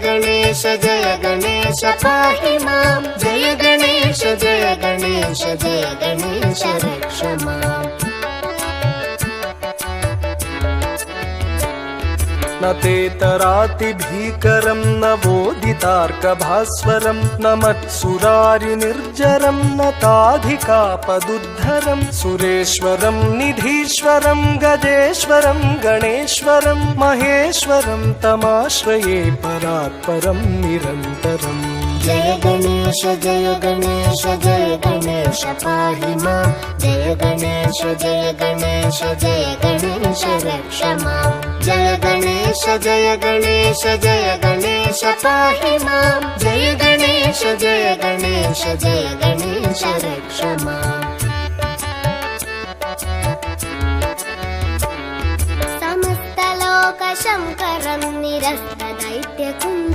गणेश जय गणेश पाहि मां जय गणेश जय गणेश जय गणेश रक्ष माम् न तेतरातिभीकरं न वोदितार्कभास्वरं न मत्सुरारिनिर्जरं न ताधिकापदुद्धरं सुरेश्वरं निधीश्वरं गजेश्वरं गणेश्वरं महेश्वरं तमाश्रये परात्परं निरन्तरम् जय गणेश जय गणेश जय गणेश पाहि मां जय गणेश जय गणेश जय गणेश रक्ष माम् जय गणेश जय गणेश जय गणेश पाहि मां जय गणेश जय गणेश जय गणेश रक्ष माम् समस्तलोकशङ्करं निरस्तदैत्यकुञ्जरम्